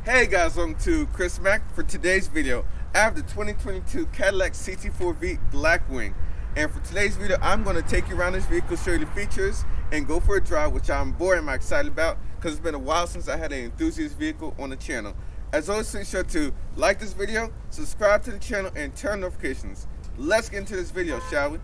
Hey guys, welcome to Chris Mack. For today's video, I have the 2022 Cadillac CT4-V Blackwing. And for today's video, I'm going to take you around this vehicle, show you the features, and go for a drive, which I'm boy am I excited about, because it's been a while since I had an enthusiast vehicle on the channel. As always, be sure to like this video, subscribe to the channel, and turn notifications. Let's get into this video, shall we?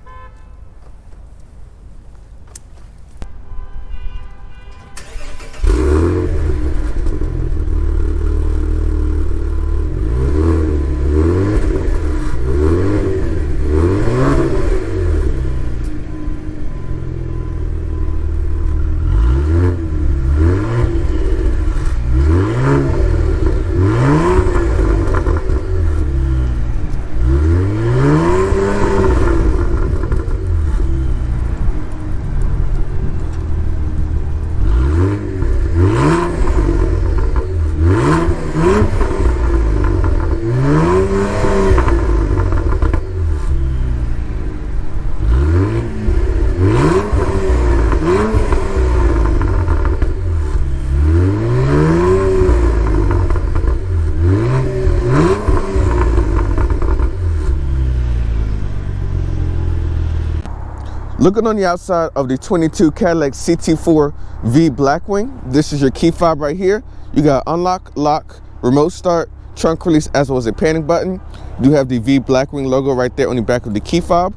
Looking on the outside of the 22 Cadillac CT4-V Blackwing, this is your key fob right here. You got unlock, lock, remote start, trunk release, as well as a panic button. You do have the V Blackwing logo right there on the back of the key fob.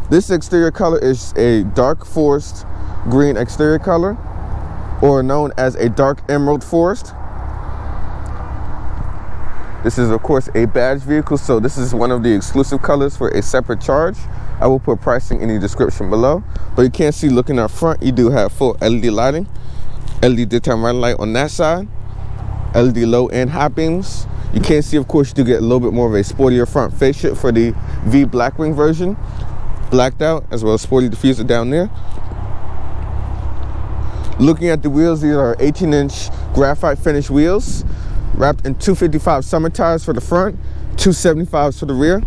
This exterior color is a dark forest green exterior color, or known as a dark emerald forest. This is of course a badge vehicle, so this is one of the exclusive colors for a separate charge. I will put pricing in the description below. But you can't see, looking up front, you do have full LED lighting, LED daytime running light on that side, LED low and high beams. You can't see, of course, you do get a little bit more of a sportier front face shift for the V Blackwing version, blacked out, as well as sporty diffuser down there. Looking at the wheels, these are 18-inch graphite finish wheels, wrapped in 255 summer tires for the front, 275s for the rear.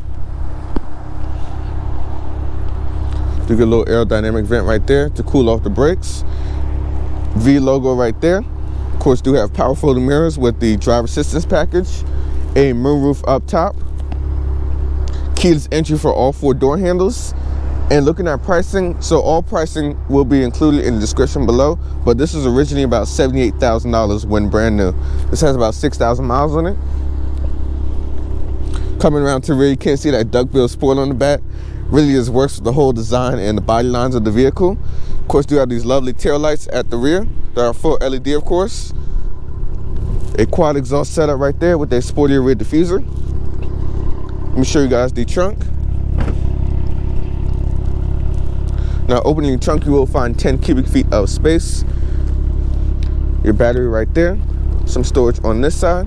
You get a little aerodynamic vent right there to cool off the brakes. V logo right there. Of course, do have power folding mirrors with the driver assistance package, a moonroof up top, keyless entry for all 4 door handles. And looking at pricing, so all pricing will be included in the description below, but this is originally about $78,000 when brand new. This has about 6,000 miles on it. Coming around to the rear, you can't see that duckbill spoiler on the back. Really just works with the whole design and the body lines of the vehicle. Of course, do have these lovely tail lights at the rear. They are full LED, of course. A quad exhaust setup right there with a sportier rear diffuser. Let me show you guys the trunk. Now, opening the trunk, you will find 10 cubic feet of space. Your battery right there. Some storage on this side.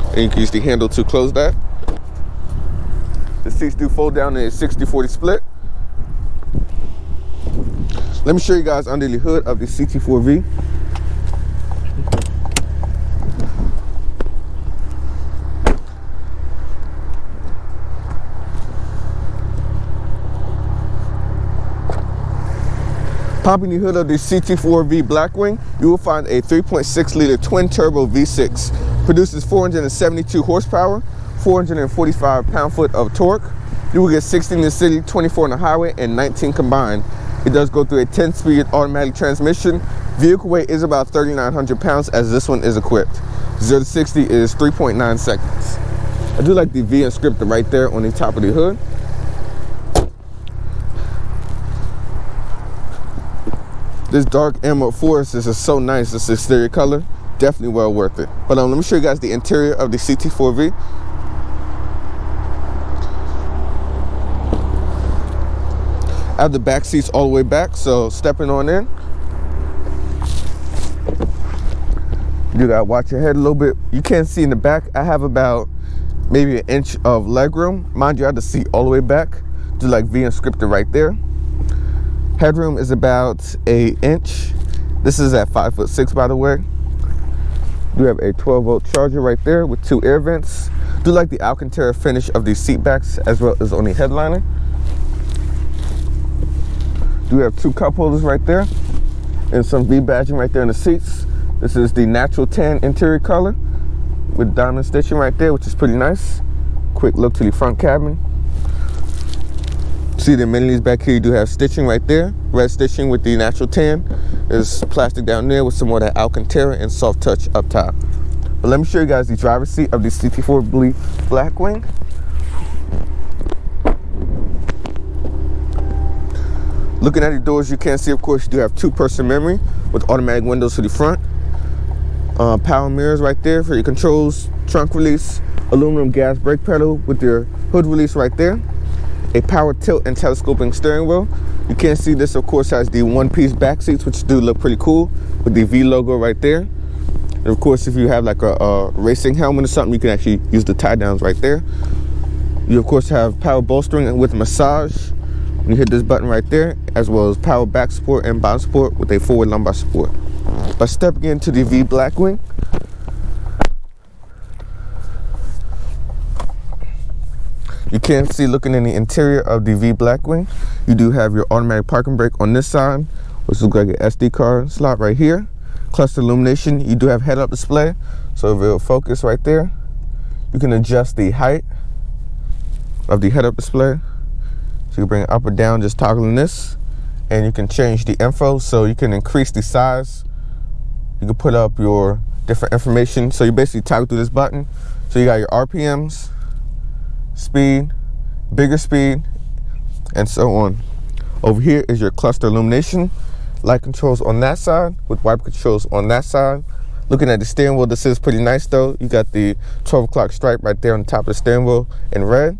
And you can use the handle to close that. The seats do fold down in a 60-40 split. Let me show you guys under the hood of the CT4-V. Popping the hood of the CT4-V Blackwing, you will find a 3.6-liter twin-turbo V6. Produces 472 horsepower, 445 pound-foot of torque. You will get 16 in the city, 24 on the highway, and 19 combined. It does go through a 10-speed automatic transmission. Vehicle weight is about 3,900 pounds, as this one is equipped. 0 to 60 is 3.9 seconds. I do like the V inscripted right there on the top of the hood. This dark emerald forest is just so nice. This exterior color, definitely well worth it. But let me show you guys the interior of the CT4-V. I have the back seats all the way back, so stepping on in. You gotta watch your head a little bit. You can't see in the back. I have about maybe an inch of leg room. Mind you, I have the seat all the way back. Do like V inscripted right there. Headroom is about an inch. This is at 5'6", by the way. You have a 12-volt charger right there with 2 air vents. Do like the Alcantara finish of the seat backs as well as on the headliner. Do have 2 cup holders right there and some V badging right there in the seats. This is the natural tan interior color with diamond stitching right there, which is pretty nice. Quick look to the front cabin. See the amenities back here. You do have stitching right there, red stitching with the natural tan. There's plastic down there with some more of that Alcantara and soft touch up top. But let me show you guys the driver's seat of the CT4-V Blackwing. Looking at the doors, you can see, of course, you do have two-person memory with automatic windows to the front. Power mirrors right there for your controls, trunk release, aluminum gas brake pedal with your hood release right there. A power tilt and telescoping steering wheel. You can see this, of course, has the one-piece back seats, which do look pretty cool with the V logo right there. And of course, if you have like a racing helmet or something, you can actually use the tie downs right there. You of course have power bolstering with massage. You hit this button right there, as well as power back support and bottom support with a forward lumbar support. By stepping into the V Blackwing, you can see, looking in the interior of the V Blackwing, you do have your automatic parking brake on this side, which looks like an SD card slot right here. Cluster illumination, you do have head-up display, so if it'll focus right there, you can adjust the height of the head-up display. So you can bring it up or down just toggling this, and you can change the info, so you can increase the size. You can put up your different information, so you basically toggle through this button. So you got your RPMs, speed, bigger speed, and so on. Over here is your cluster illumination, light controls on that side with wiper controls on that side. Looking at the steering wheel, this is pretty nice though. You got the 12 o'clock stripe right there on the top of the steering wheel in red.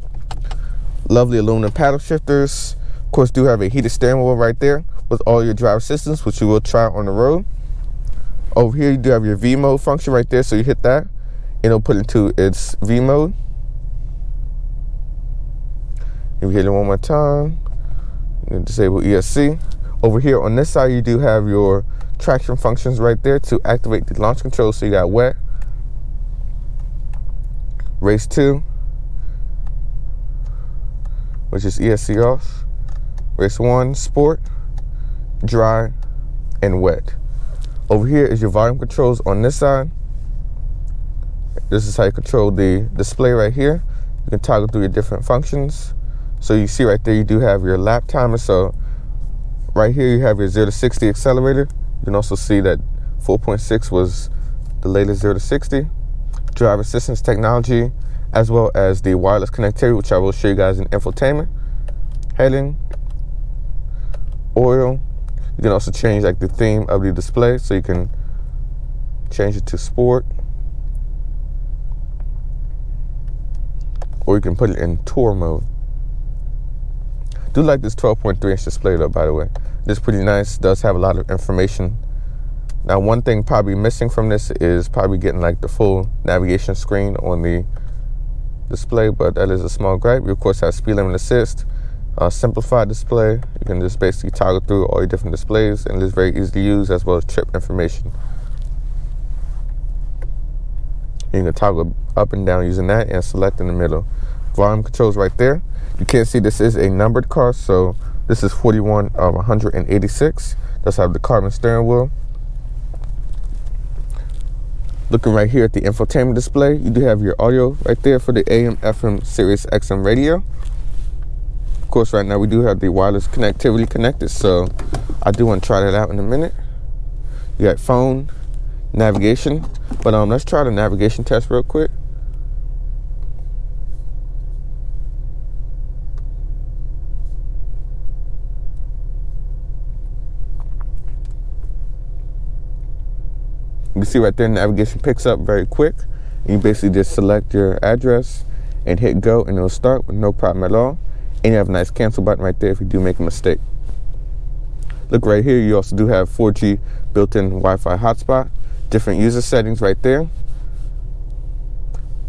Lovely aluminum paddle shifters. Of course, do have a heated steering wheel right there with all your driver assistance, which you will try on the road. Over here, you do have your V mode function right there, so you hit that and it'll put into its V mode. If you hit it one more time, you can disable ESC. Over here on this side, you do have your traction functions right there to activate the launch control. So you got wet, race 2, which is ESC off, race 1, sport, dry, and wet. Over here is your volume controls on this side. This is how you control the display right here. You can toggle through your different functions. So you see right there, you do have your lap timer. So right here, you have your 0 to 60 accelerator. You can also see that 4.6 was the latest 0 to 60. Driver assistance technology, as well as the wireless connectivity, which I will show you guys in infotainment. Heading, oil. You can also change like the theme of the display, so you can change it to sport, or you can put it in tour mode. Do like this 12.3 inch display though, by the way. This is pretty nice, does have a lot of information. Now, one thing probably missing from this is probably getting like the full navigation screen on the display, but that is a small gripe. You of course have speed limit assist, simplified display. You can just basically toggle through all your different displays, and it's very easy to use, as well as trip information. You can toggle up and down using that and select in the middle. Volume controls right there. You can see this is a numbered car, so this is 41 of 186. Does have the carbon steering wheel. Looking right here at the infotainment display, you do have your audio right there for the AM, FM, Sirius XM radio. Of course, right now we do have the wireless connectivity connected, so I do want to try that out in a minute. You got phone, navigation, but let's try the navigation test real quick. You can see right there, navigation picks up very quick. And you basically just select your address and hit go, and it'll start with no problem at all. And you have a nice cancel button right there if you do make a mistake. Look right here, you also do have 4G built-in Wi-Fi hotspot. Different user settings right there.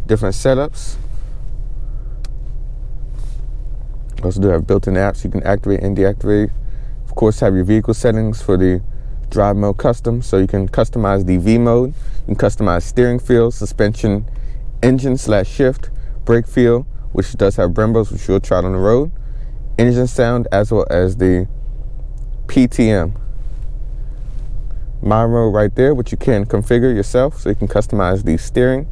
Different setups. You also do have built-in apps you can activate and deactivate. Of course, have your vehicle settings for the drive mode custom, so you can customize the V mode. You can customize steering feel, suspension, engine / shift, brake feel, which does have Brembos, which you'll try on the road, engine sound, as well as the PTM. My mode right there, which you can configure yourself, so you can customize the steering.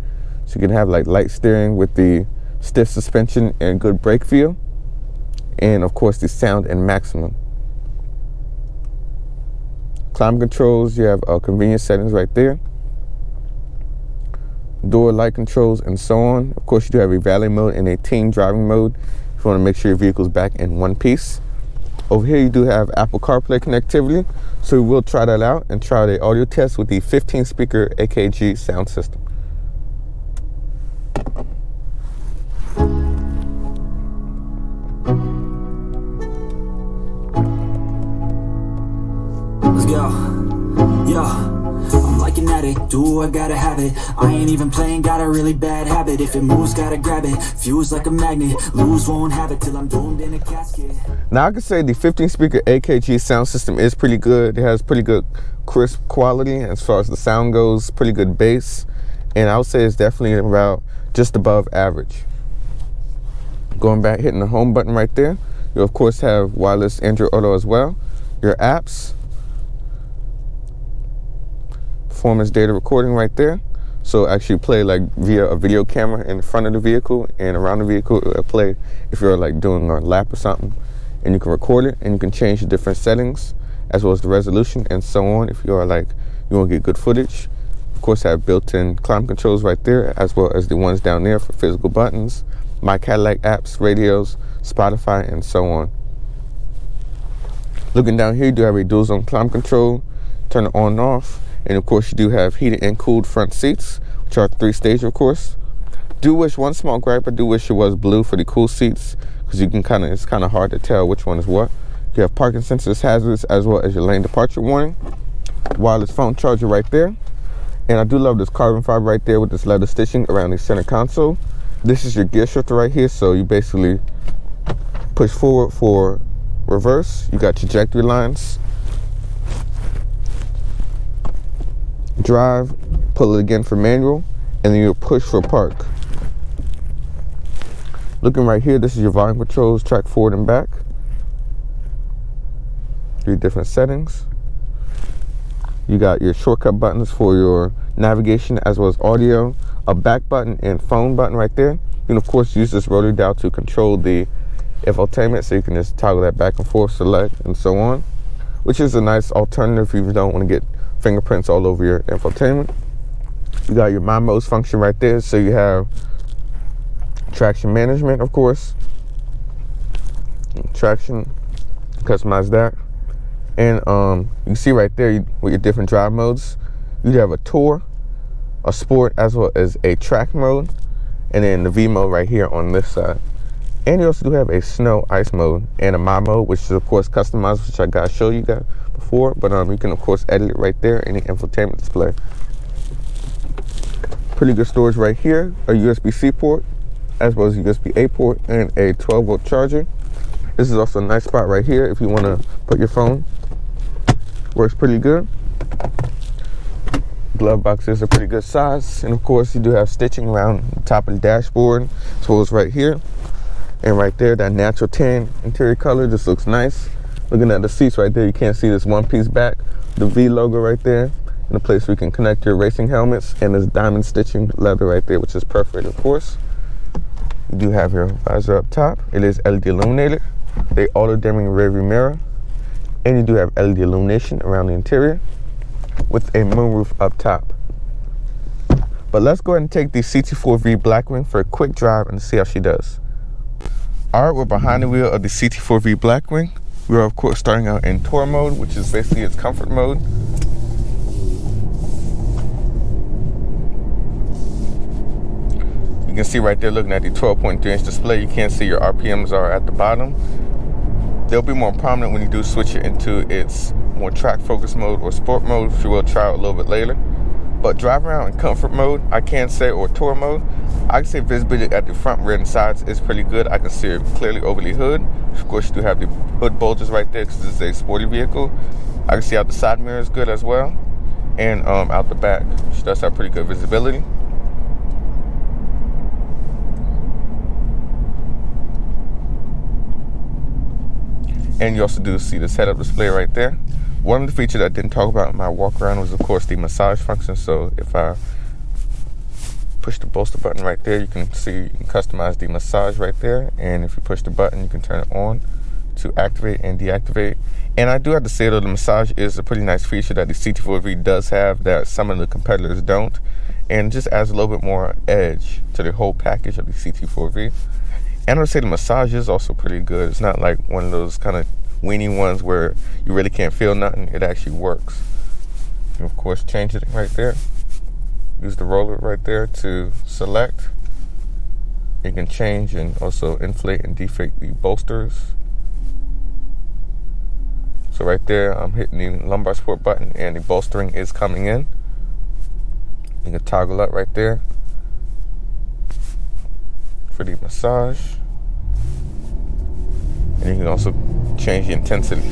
So you can have like light steering with the stiff suspension and good brake feel. And of course the sound and maximum. Climate controls, you have convenience settings right there. Door light controls and so on. Of course you do have a valet mode and a teen driving mode if you want to make sure your vehicle's back in one piece. Over here you do have Apple CarPlay connectivity, so we will try that out and try the audio test with the 15 speaker AKG sound system. Let's go. Yo, I'm like an addict, do I gotta have it. I ain't even playing, got a really bad habit. If it moves, gotta grab it. Fuse like a magnet, lose, won't have it till I'm doomed in a casket. Now I can say the 15 speaker AKG sound system is pretty good. It has pretty good crisp quality as far as the sound goes, pretty good bass, and I would say it's definitely about just above average. Going back, hitting the home button right there, you of course have wireless Android Auto as well, your apps, performance data recording right there, so actually play like via a video camera in front of the vehicle and around the vehicle. It'll play if you're like doing a lap or something, and you can record it and you can change the different settings as well as the resolution and so on if you are like you want to get good footage. Of course have built-in climate controls right there as well as the ones down there for physical buttons, My Cadillac apps, radios, Spotify and so on. Looking down here you do have a dual zone climate control, turn it on and off, and of course you do have heated and cooled front seats, which are 3-stage of course. Do wish one small gripe, I do wish it was blue for the cool seats, because you can it's kind of hard to tell which one is what. You have parking sensors, hazards, as well as your lane departure warning. Wireless phone charger right there. And I do love this carbon fiber right there with this leather stitching around the center console. This is your gear shifter right here, so you basically push forward for reverse. You got trajectory lines. Drive, pull it again for manual, and then you'll push for park. Looking right here, this is your volume controls, track forward and back. 3 different settings. You got your shortcut buttons for your navigation as well as audio, a back button and phone button right there. You can of course use this rotary dial to control the infotainment, so you can just toggle that back and forth, select and so on, which is a nice alternative if you don't want to get fingerprints all over your infotainment. You got your My Modes function right there, so you have traction management, of course, traction, customize that, and you can see right there with your different drive modes, you have a Tour, a Sport, as well as a Track mode, and then the V mode right here on this side. And you also do have a Snow Ice mode and a My Mode, which is of course customized, which I gotta show you guys before, but you can of course edit it right there in the infotainment display. Pretty good storage right here, a USB-C port, as well as a USB-A port and a 12-volt charger. This is also a nice spot right here if you want to put your phone. Works pretty good. Glove boxes are pretty good size, and of course you do have stitching around the top of the dashboard as well as right here and right there. That natural tan interior color just looks nice. Looking at the seats right there, you can't see this one-piece back, the V logo right there, and a place where you can connect your racing helmets, and this diamond stitching leather right there, which is perfect of course. You do have your visor up top. It is LED illuminated. They auto-dimming rearview mirror, and you do have LED illumination around the interior with a moonroof up top. But let's go ahead and take the CT4-V Blackwing for a quick drive and see how she does. Alright, we're behind the wheel of the CT4-V Blackwing. We are of course starting out in Tour mode, which is basically its comfort mode. You can see right there looking at the 12.3-inch display, you can't see your RPMs are at the bottom. They'll be more prominent when you do switch it into its more track focus mode or sport mode, which we will try out a little bit later. But drive around in comfort mode, I can say, or tour mode, I can say visibility at the front, rear, and sides is pretty good. I can see it clearly over the hood. Of course, you do have the hood bulges right there because this is a sporty vehicle. I can see out the side mirror is good as well, and out the back, which does have pretty good visibility. And you also do see this head-up display right there. One of the features I didn't talk about in my walk around was of course the massage function. So if I push the bolster button right there, you can see you can customize the massage right there. And if you push the button, you can turn it on to activate and deactivate. And I do have to say though, the massage is a pretty nice feature that the CT4-V does have that some of the competitors don't, and just adds a little bit more edge to the whole package of the CT4-V. And I would say the massage is also pretty good. It's not like one of those kind of weenie ones where you really can't feel nothing. It actually works. You of course change it right there. Use the roller right there to select. You can change and also inflate and deflate the bolsters. So right there, I'm hitting the lumbar support button and the bolstering is coming in. You can toggle up right there for the massage. And you can also change the intensity.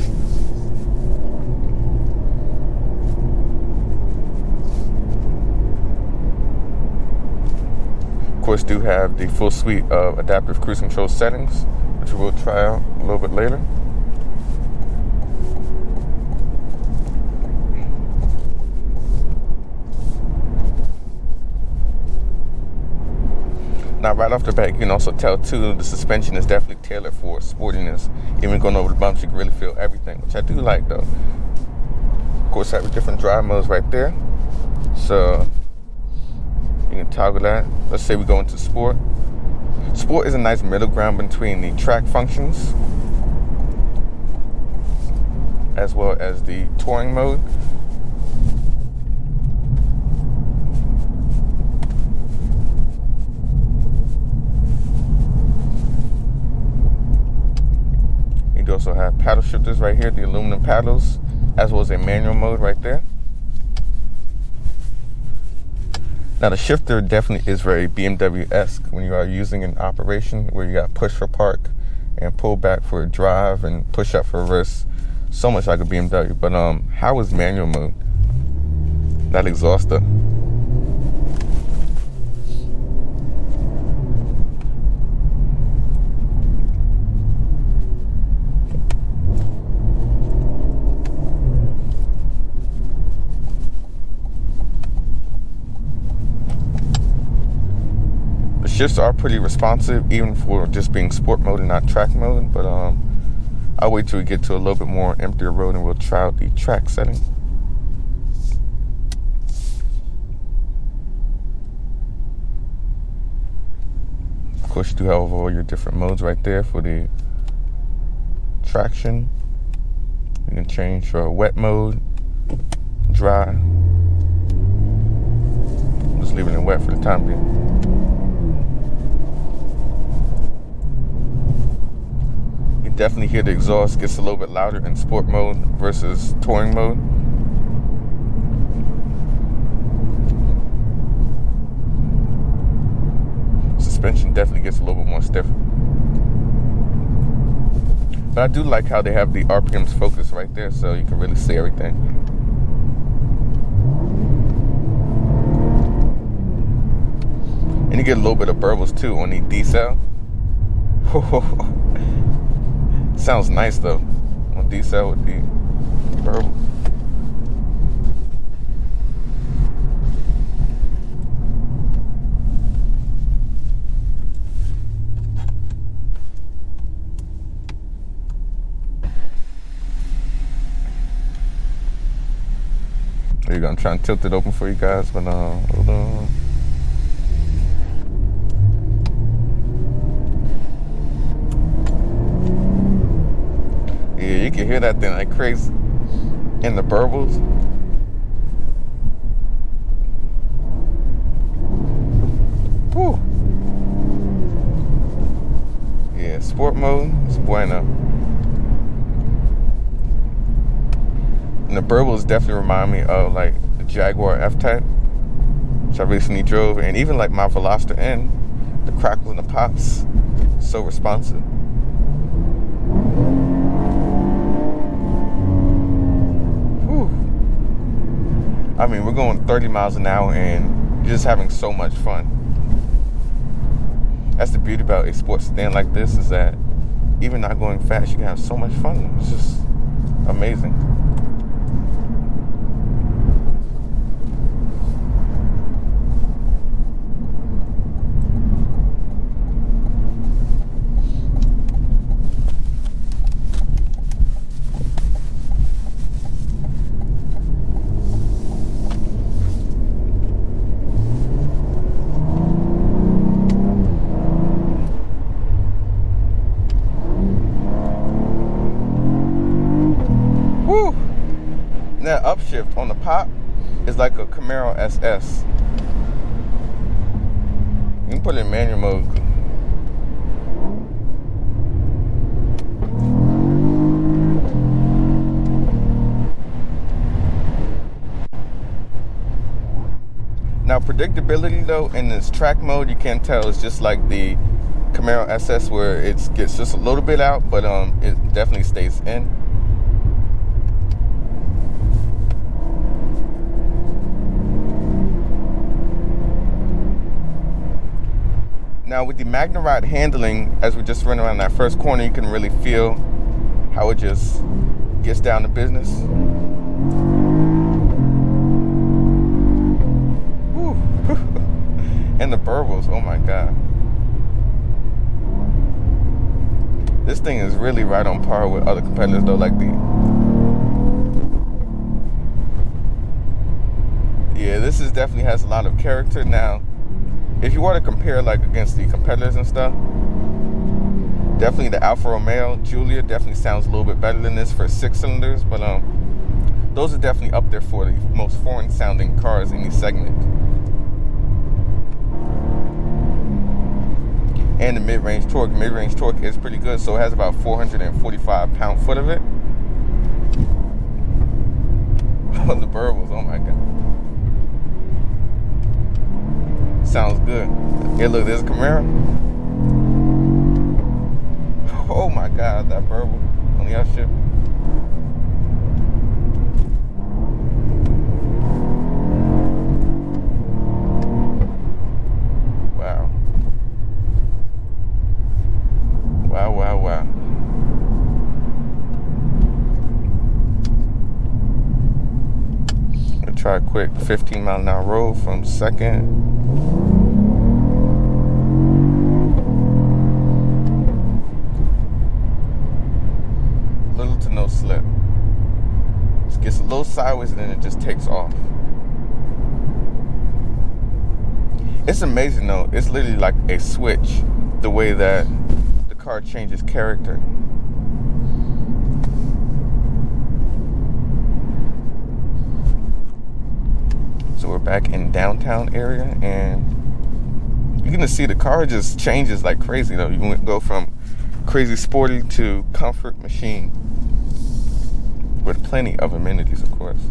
Of course, do have the full suite of adaptive cruise control settings, which we'll try out a little bit later. Now, right off the bat, you can also tell too, the suspension is definitely tailored for sportiness. Even going over the bumps, you can really feel everything, which I do like though. Of course, I have different drive modes right there. So you can toggle that. Let's say we go into sport. Sport is a nice middle ground between the track functions as well as the touring mode. You also have paddle shifters right here, the aluminum paddles, as well as a manual mode right there. Now the shifter definitely is very BMW-esque when you are using an operation where you got push for park and pull back for drive and push up for reverse. So much like a BMW. But how is manual mode? That exhauster. Shifts are pretty responsive, even for just being sport mode and not track mode. But I'll wait till we get to a little bit more emptier road and we'll try out the track setting. Of course, you do have all your different modes right there for the traction. You can change for wet mode, dry. Just leaving it wet for the time being. Definitely hear the exhaust gets a little bit louder in sport mode versus touring mode. Suspension definitely gets a little bit more stiff. But I do like how they have the RPMs focus right there, so you can really see everything. And you get a little bit of burbles too on the decel. Sounds nice though on decel with the burble. There you go. I'm trying to tilt it open for you guys, but hold on. Yeah, you can hear that thing like crazy in the burbles. Whew. Yeah, sport mode is bueno. And the burbles definitely remind me of like the Jaguar F-Type, which I recently drove, and even like my Veloster N, the crackle and the pops, so responsive. I mean, we're going 30 miles an hour and just having so much fun. That's the beauty about a sports sedan like this, is that even not going fast, you can have so much fun. It's just amazing. upshift on the pop is like a Camaro SS. You can put it in manual mode. Now predictability though, in this track mode, you can't tell. It's just like the Camaro SS where it gets just a little bit out, but it definitely stays in. Now with the MagneRide handling, as we just run around that first corner, you can really feel how it just gets down to business. And the burbles, oh my god. This thing is really right on par with other competitors though, like this is definitely has a lot of character. Now, if you want to compare like against the competitors and stuff, definitely the Alfa Romeo Giulia definitely sounds a little bit better than this for 6 cylinders, but those are definitely up there for the most foreign sounding cars in each segment. And the mid-range torque. Mid-range torque is pretty good, so it has about 445 pound-foot of it. Oh, the burbles, oh my god. Sounds good. Here, look, there's a Camaro. Oh my god, that burble on the upshift. Wow. I'll try a quick 15-mile-an-hour roll from second. Little to no slip. It gets a little sideways and then it just takes off. It's amazing though. It's literally like a switch, the way that car changes character. So we're back in downtown area, and you're gonna see the car just changes like crazy though. You go from crazy sporty to comfort machine with plenty of amenities, of course.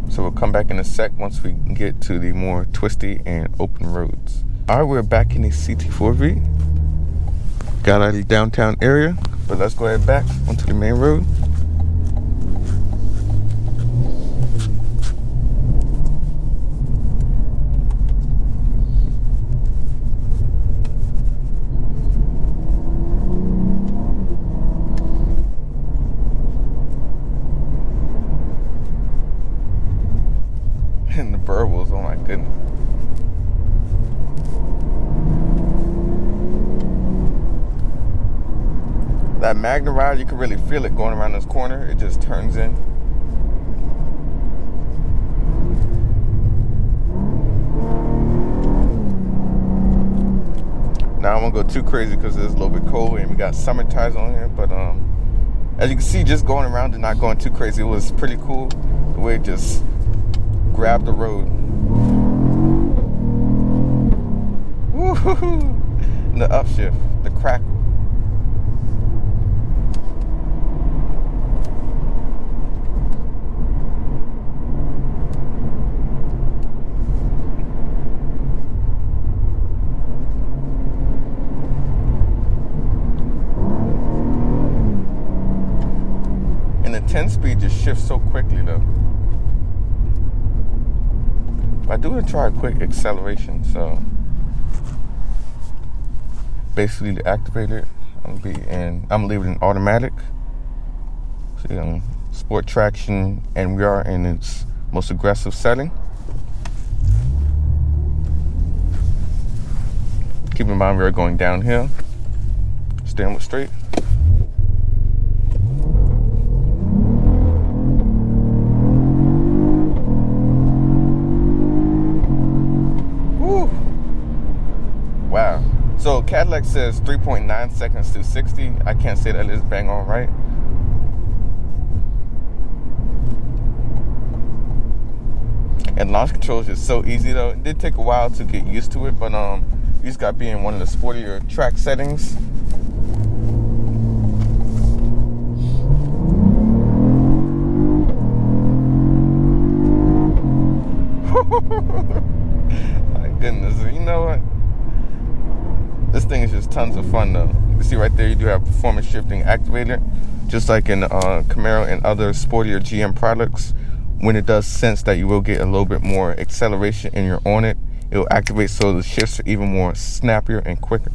So we'll come back in a sec once we get to the more twisty and open roads. All right, we're back in the CT4-V. Got out of the downtown area, but let's go ahead back onto the main road. And the burbles, oh my goodness. That MagneRide, you can really feel it going around this corner. It just turns in. Now I won't go too crazy because it's a little bit cold and we got summer tires on here, but as you can see, just going around and not going too crazy, it was pretty cool the way it just grabbed the road. Woo-hoo-hoo. And the upshift, the crackle. And the 10-speed just shifts so quickly though. I do want to try a quick acceleration, so basically to activate it, I'm gonna leave it in automatic. So sport traction, and we are in its most aggressive setting. Keep keep in mind we are going downhill. Stand with straight. Woo. Wow. So Cadillac says 3.9 seconds to 60. I can't say that is bang on right. And launch control is just so easy though. It did take a while to get used to it, but you just got to be in one of the sportier track settings. My goodness, you know what? This thing is just tons of fun though. You can see right there you do have performance shifting activator, just like in Camaro and other sportier GM products. When it does sense that you will get a little bit more acceleration and you're on it, it will activate so the shifts are even more snappier and quicker.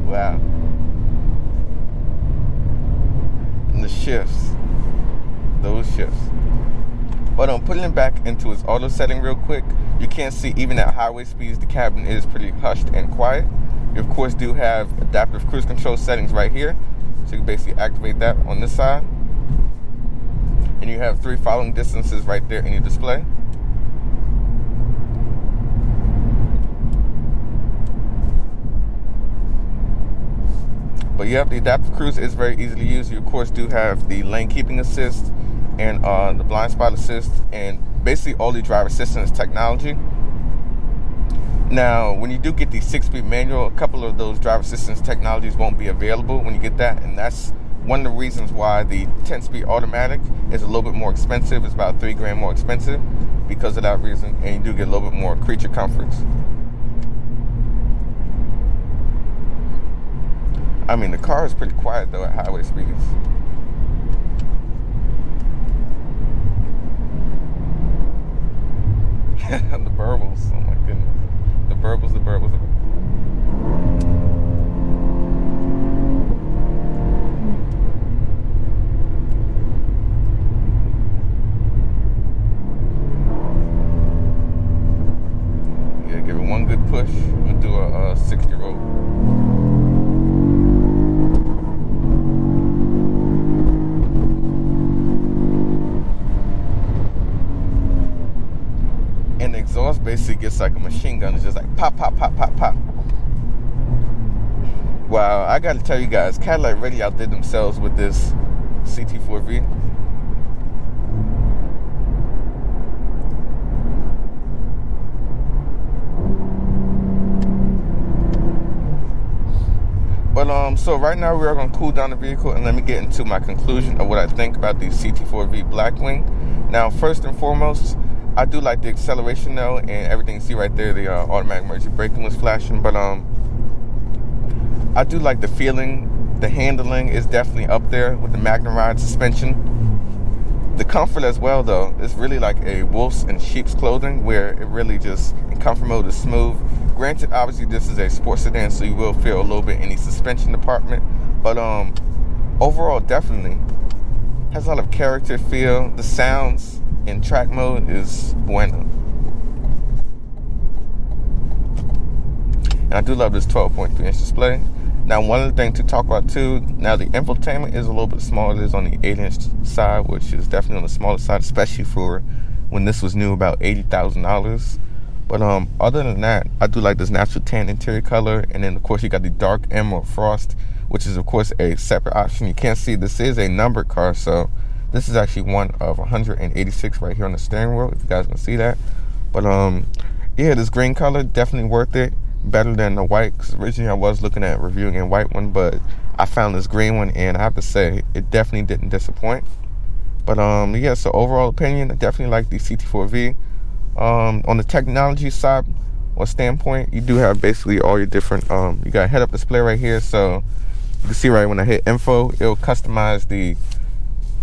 Wow. And the shifts. Those shifts. But putting it back into its auto setting real quick, you can see even at highway speeds, the cabin is pretty hushed and quiet. You of course do have adaptive cruise control settings right here. So you can basically activate that on this side. And you have 3 following distances right there in your display. But yep, the adaptive cruise is very easy to use. You of course do have the lane keeping assist and the blind spot assist and basically all the driver assistance technology. Now, when you do get the 6-speed manual, a couple of those driver assistance technologies won't be available when you get that, and that's one of the reasons why the 10-speed automatic is a little bit more expensive. It's about $3,000 more expensive because of that reason, and you do get a little bit more creature comforts. I mean, the car is pretty quiet though at highway speeds. The burbles, oh my goodness. The burbles. Yeah, give it one good push and do a 60 roll. And the exhaust basically gets like a machine gun. It's just like pop, pop, pop, pop, pop. Wow, I gotta tell you guys, Cadillac really outdid themselves with this CT4-V. But so right now we are gonna cool down the vehicle and let me get into my conclusion of what I think about the CT4-V Blackwing. Now, first and foremost, I do like the acceleration though, and everything you see right there, the automatic emergency braking was flashing, but I do like the feeling. The handling is definitely up there with the Magnum Ride suspension. The comfort as well though, is really like a wolf's in sheep's clothing, where it really just, in comfort mode, is smooth. Granted, obviously this is a sports sedan, so you will feel a little bit in the suspension department, but overall definitely has a lot of character, feel. The sounds in track mode is bueno. And I do love this 12.3-inch display. Now, one other thing to talk about too, now the infotainment is a little bit smaller. It is on the 8-inch side, which is definitely on the smaller side, especially for when this was new, about $80,000. But other than that, I do like this natural tan interior color. And then of course you got the dark emerald frost, which is of course a separate option. You can't see this is a numbered car, so this is actually one of 186 right here on the steering wheel, if you guys can see that. But yeah, this green color, definitely worth it. Better than the white, because originally I was looking at reviewing a white one, but I found this green one, and I have to say, it definitely didn't disappoint. But yeah, so overall opinion, I definitely like the CT4-V. On the technology side or standpoint, you do have basically all your different, you got a head-up display right here, so you can see right when I hit info, it'll customize the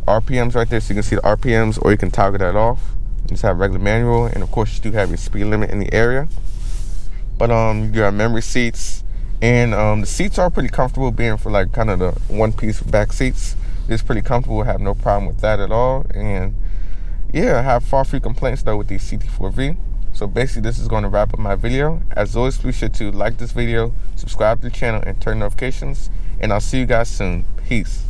RPMs right there, so you can see the RPMs, or you can toggle that off. You just have regular manual, and of course you do have your speed limit in the area. But you got memory seats, and the seats are pretty comfortable, being for like kind of the one-piece back seats. It's pretty comfortable, have no problem with that at all. And yeah, I have far few complaints though with the CT4-V. So basically this is going to wrap up my video. As always, be sure to like this video, subscribe to the channel, and turn notifications. And I'll see you guys soon. Peace.